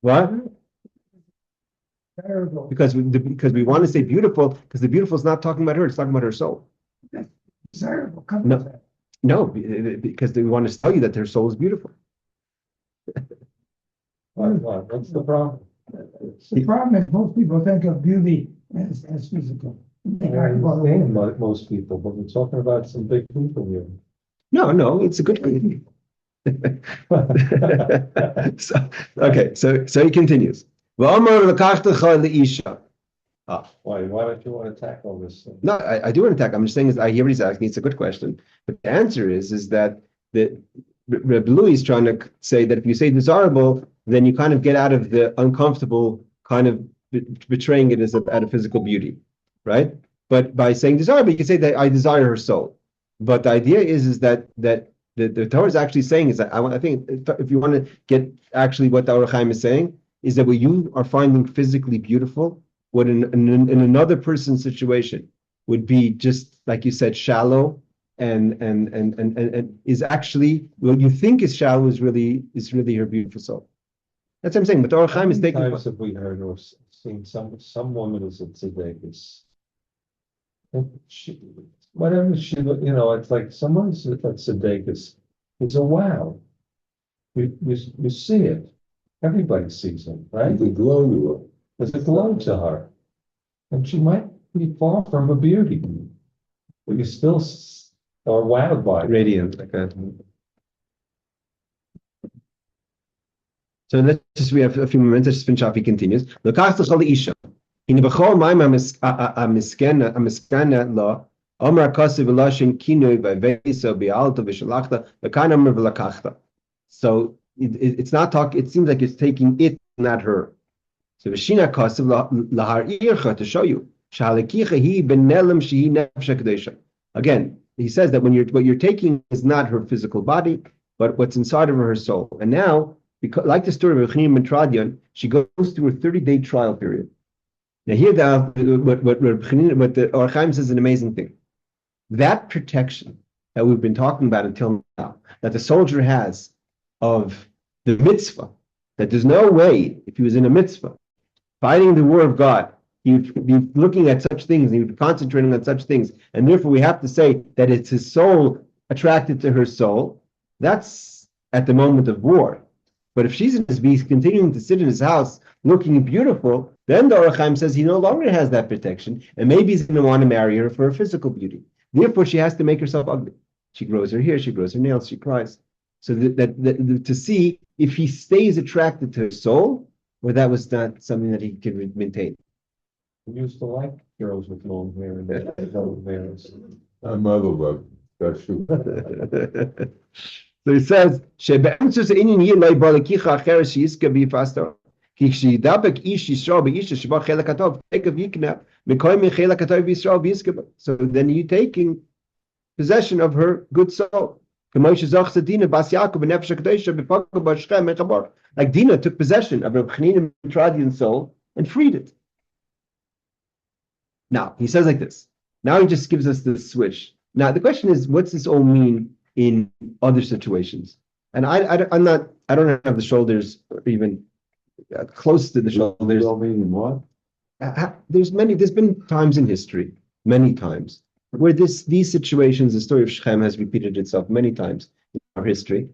What? Terrible. Because we want to say beautiful, because the beautiful is not talking about her, it's talking about her soul. Terrible. No, because they want to tell you that their soul is beautiful. What's the problem? The problem is most people think of beauty as physical. I understand most people, but we're talking about some big people here. No, it's a good thing. So he continues. Why don't you want to tackle this? No, I do want to tackle. I'm just saying I hear what he's asking. It's a good question. But the answer is that Rabbi Louis is trying to say that if you say desirable, then you kind of get out of the uncomfortable kind of betraying it as out of physical beauty, right? But by saying desirable, you can say that I desire her soul. But the idea is that the Torah is actually saying is that I think if you want to get actually what the Or HaChaim is saying is that what you are finding physically beautiful, what in another person's situation would be just like you said, shallow and is actually what you think is shallow is really her beautiful soul. That's what I'm saying. But the Or HaChaim is taking. How many times have we heard or seen some woman who's a tzedekis? Whatever she, it's like someone's a tzedekis. It's a wow. You see it. Everybody sees it, right? The glow to her. There's a glow to her, and she might be far from a beauty, but you still are wowed by it. Radiant, like that. So we have a few moments. Let's just finish off. He continues. So it's not talk. It seems like it's taking it, not her. So Veshina Kasiv lahar ircha to show you. Again, he says that what you're taking is not her physical body, but what's inside of her soul. And now, because like the story of Chaim and Tradion, she goes through a 30-day trial period. Now here, what the Or HaChaim says is an amazing thing. That protection that we've been talking about until now, that the soldier has of the mitzvah, that there's no way, if he was in a mitzvah, fighting the war of God, he would be looking at such things, and he would be concentrating on such things, and therefore we have to say that it's his soul attracted to her soul. That's at the moment of war. But if she's continuing to sit in his house looking beautiful, then the Or HaChaim says he no longer has that protection, and maybe he's going to want to marry her for her physical beauty. Therefore, she has to make herself ugly. She grows her hair, she grows her nails, she cries. So that to see if he stays attracted to her soul, or that was not something that he could maintain. We used to like girls with long hair and long hair. My mother loved that shoe. So he says, so then you're taking possession of her good soul. Like Dinah took possession of Reb Chanina Mitradian's soul and freed it. Now, he says like this. Now he just gives us the switch. Now, the question is, what's this all mean in other situations? And I don't have the shoulders even close to the shoulders. All meaning what? There's been times in history, many times, where these situations, the story of Shechem has repeated itself many times in our history.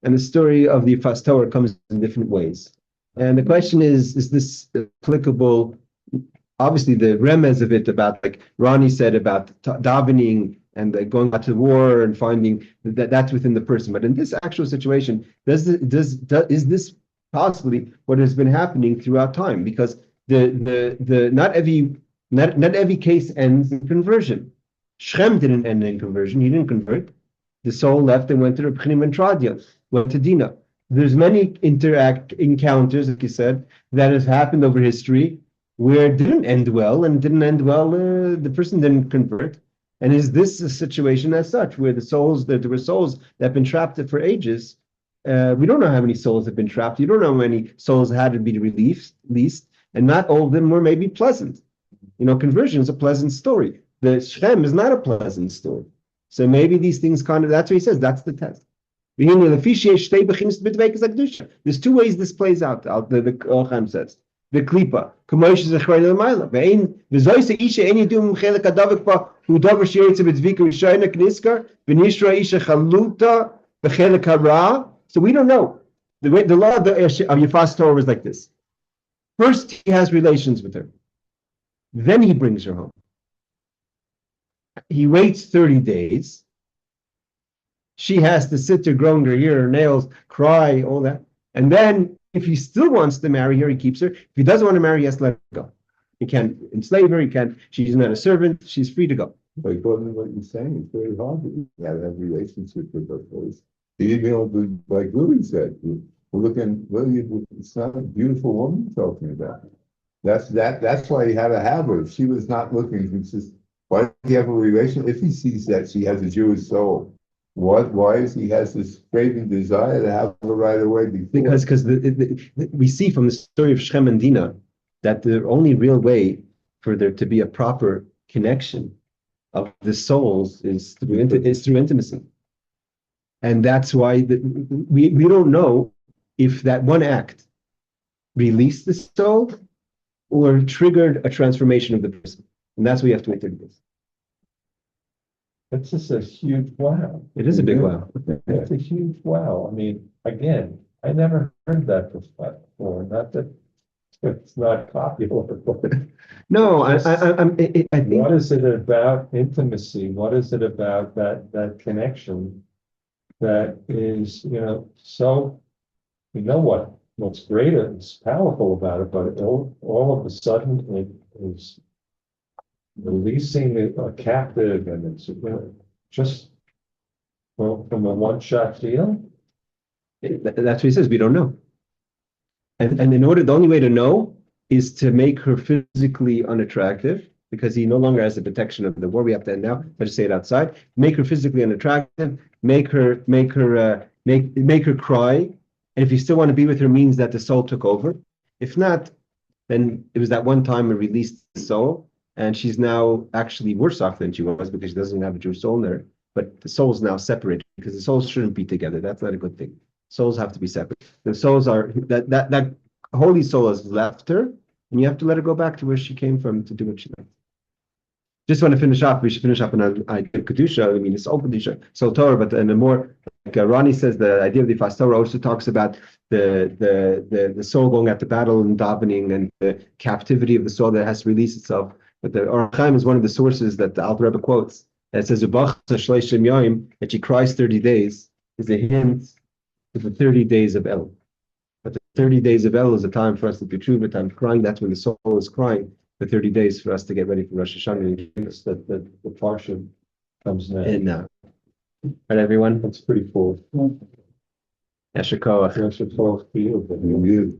And the story of the Yefat To'ar comes in different ways. And the question is this applicable? Obviously, the Remez of it about, like Ronnie said, about davening and going out to war and finding that's within the person. But in this actual situation, is this possibly what has been happening throughout time? Because not every case ends in conversion. Shem didn't end in conversion; he didn't convert. The soul left and went to Reb Chanina Mitradian, went to Dinah. There's many encounters, like you said, that has happened over history where it didn't end well, the person didn't convert. And is this a situation as such where there were souls that have been trapped for ages? We don't know how many souls have been trapped. You don't know how many souls had to be released, and not all of them were maybe pleasant. Conversion is a pleasant story. The Shem is not a pleasant story. So maybe these things that's what he says, that's the test. There's two ways this plays out, the Or HaChaim says. The klipa, so we don't know. The law of Yefat To'ar was like this. First, he has relations with her. Then he brings her home. He waits 30 days. She has to sit there, groan her ear, her nails, cry, all that. And then, if he still wants to marry her, he keeps her. If he doesn't want to marry, he has to let her go. He can't enslave her. She's not a servant. She's free to go. But according to what you're saying, it's very hard to have a relationship with those. He didn't be able to, like Louis said, it's not a beautiful woman you're talking about. That's why he had to have her. If she was not looking, he says, why does he have a relation? If he sees that she has a Jewish soul, why is he has this craving desire to have her right away before? Because we see from the story of Shem and Dinah that the only real way for there to be a proper connection of the souls is through intimacy. And that's why we don't know if that one act released the soul or triggered a transformation of the person. And that's what we have to wait 30 days. That's just a huge wow. It is a big wow. It's a huge wow. I mean, again, I never heard that before. Not that it's not popular. No, I think. What is it about intimacy? What is it about that connection that is, so, what's great and powerful about it, but all of a sudden it is releasing a captive, and it's just from a one-shot deal. That's what he says. We don't know, and the only way to know is to make her physically unattractive, because he no longer has the protection of the war. We have to end now. Let's say it outside. Make her physically unattractive. Make her cry. And if you still want to be with her, means that the soul took over. If not, then it was that one time it released the soul, and she's now actually worse off than she was because she doesn't have a Jewish soul in there. But the soul's now separated because the souls shouldn't be together. That's not a good thing. Souls have to be separate. The souls are that holy soul has left her, and you have to let her go back to where she came from to do what she likes. Just want to finish up. We should finish up on Kedusha. I mean, it's all Kedusha, so Torah, but and the more, like Ronnie says, the idea of the Yefat To'ar also talks about the soul going at the battle and davening and the captivity of the soul that has to release itself. But the Or HaChaim is one of the sources that the Alter Rebbe quotes that says that she cries 30 days is a hint to the 30 days of El. But the 30 days of El is a time for us to do tshuva, time of crying. That's when the soul is crying. For 30 days for us to get ready for Rosh Hashanah. That the Parshas comes now. And right, everyone. That's pretty cool. Yasher Koach. Yasher Koach to you. You